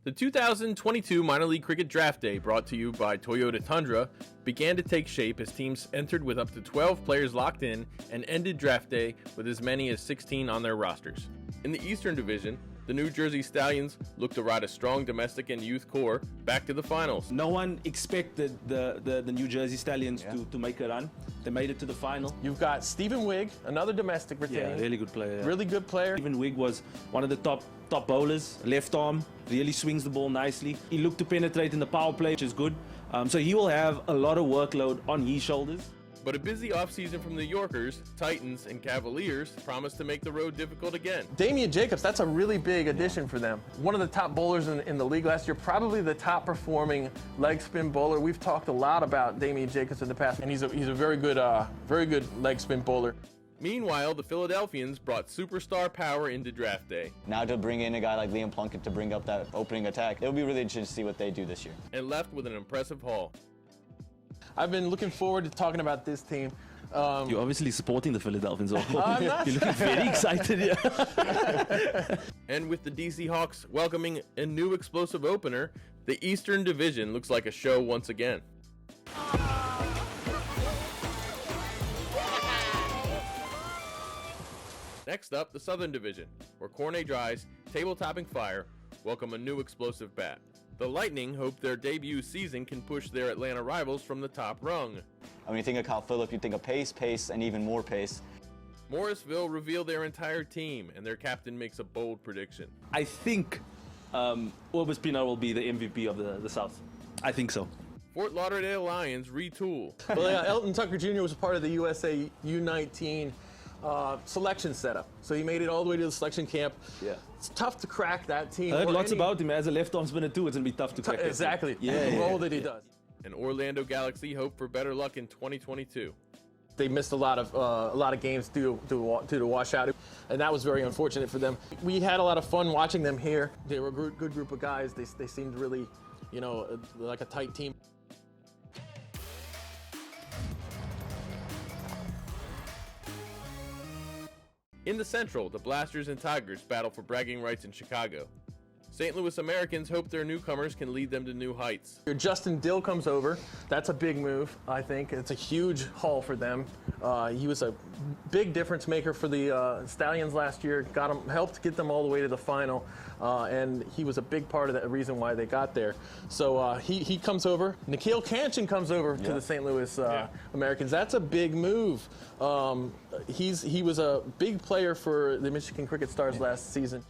The 2022 Minor League Cricket Draft Day, brought to you by Toyota Tundra, began to take shape as teams entered with up to 12 players locked in and ended draft day with as many as 16 on their rosters. In the Eastern Division, the New Jersey Stallions looked to ride a strong domestic and youth core back to the finals. No one expected the New Jersey Stallions to make a run. They made it to the final. You've got Stephen Wigg, another domestic retain. Yeah, really good player. Yeah. Really good player. Stephen Wigg was one of the top bowlers, left arm, really swings the ball nicely. He looked to penetrate in the power play, which is good. So he will have a lot of workload on his shoulders. But a busy offseason from the Yorkers, Titans, and Cavaliers promised to make the road difficult again. Damian Jacobs, that's a really big addition for them. One of the top bowlers in the league last year, probably the top performing leg spin bowler. We've talked a lot about Damian Jacobs in the past, and he's a very good leg spin bowler. Meanwhile, the Philadelphians brought superstar power into draft day. Now to bring in a guy like Liam Plunkett to bring up that opening attack, it'll be really interesting to see what they do this year. And left with an impressive haul. I've been looking forward to talking about this team. You're obviously supporting the Philadelphians. I'm not. You're looking very excited here. And with the DC Hawks welcoming a new explosive opener, the Eastern Division looks like a show once again. Next up, the Southern Division, where Cornet Dry's table-topping fire welcome a new explosive bat. The Lightning hope their debut season can push their Atlanta rivals from the top rung. When you think of Kyle Phillip, you think of pace, and even more pace. Morrisville reveal their entire team, and their captain makes a bold prediction. I think Orbis Pino will be the MVP of the South. I think so. Fort Lauderdale Lions retool. Well, yeah, Elton Tucker Jr. was a part of the USA U19 selection setup. So he made it all the way to the selection camp. Yeah. It's tough to crack that team. I heard lots about him. As a left-arm spinner too, it's going to be tough to crack. Exactly. Yeah. The role that he does. And Orlando Galaxy hope for better luck in 2022. They missed a lot of games due to washout, and that was very unfortunate for them. We had a lot of fun watching them here. They were a good group of guys. They seemed really, like a tight team. In the Central, the Blasters and Tigers battle for bragging rights in Chicago. St. Louis Americans hope their newcomers can lead them to new heights. Justin Dill comes over. That's a big move, I think. It's a huge haul for them. He was a big difference maker for the Stallions last year. Helped get them all the way to the final, and he was a big part of the reason why they got there. So he comes over. Nikhil Kanchan comes over to the St. Louis Americans. That's a big move. He was a big player for the Michigan Cricket Stars last season.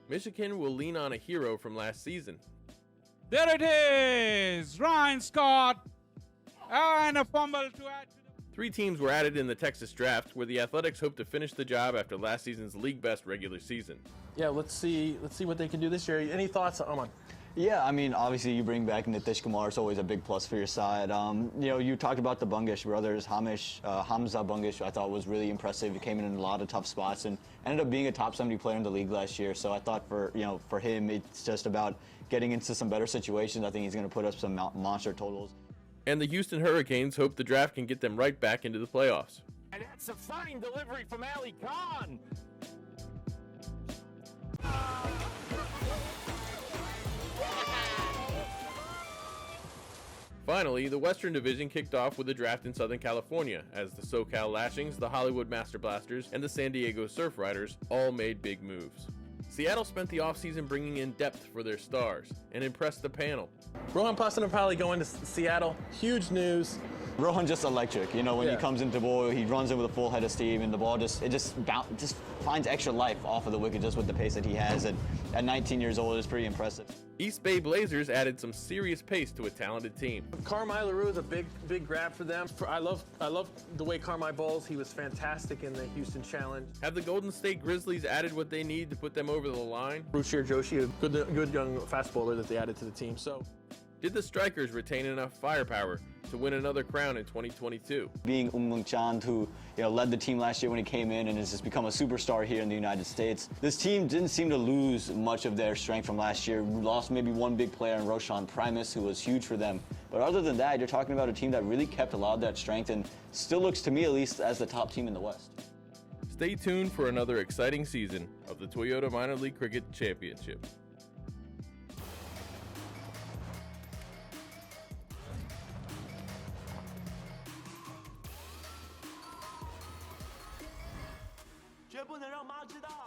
Michigan will lean on a hero from last season. There it is! Ryan Scott! And a fumble to add to the... 3 teams were added in the Texas draft, where the Athletics hope to finish the job after last season's league-best regular season. Yeah, let's see what they can do this year. Any thoughts, Aman? Yeah, I mean, obviously you bring back Nitish Kumar, it's always a big plus for your side. You talked about the Bungish brothers. Hamza Bungish, I thought was really impressive. He came in a lot of tough spots and ended up being a top 70 player in the league last year. So I thought for him, it's just about getting into some better situations. I think he's going to put up some monster totals. And the Houston Hurricanes hope the draft can get them right back into the playoffs. And that's a fine delivery from Ali Khan. Finally, the Western Division kicked off with a draft in Southern California, as the SoCal Lashings, the Hollywood Master Blasters, and the San Diego Surf Riders all made big moves. Seattle spent the offseason bringing in depth for their stars and impressed the panel. Rohan Pasanapalli going to Seattle, huge news. Rohan just electric. When he comes into the ball, he runs in with a full head of steam, and the ball just finds extra life off of the wicket just with the pace that he has. And at 19 years old, it's pretty impressive. East Bay Blazers added some serious pace to a talented team. Carmine LaRue is a big grab for them. I love the way Carmine bowls. He was fantastic in the Houston Challenge. Have the Golden State Grizzlies added what they need to put them over the line? Ruchir Joshi, a good young fast bowler that they added to the team. So, did the Strikers retain enough firepower to win another crown in 2022? Being Mung Chand, who led the team last year when he came in and has just become a superstar here in the United States, this team didn't seem to lose much of their strength from last year. We lost maybe one big player in Roshan Primus, who was huge for them. But other than that, you're talking about a team that really kept a lot of that strength and still looks to me, at least, as the top team in the West. Stay tuned for another exciting season of the Toyota Minor League Cricket Championship. 绝不能让妈知道。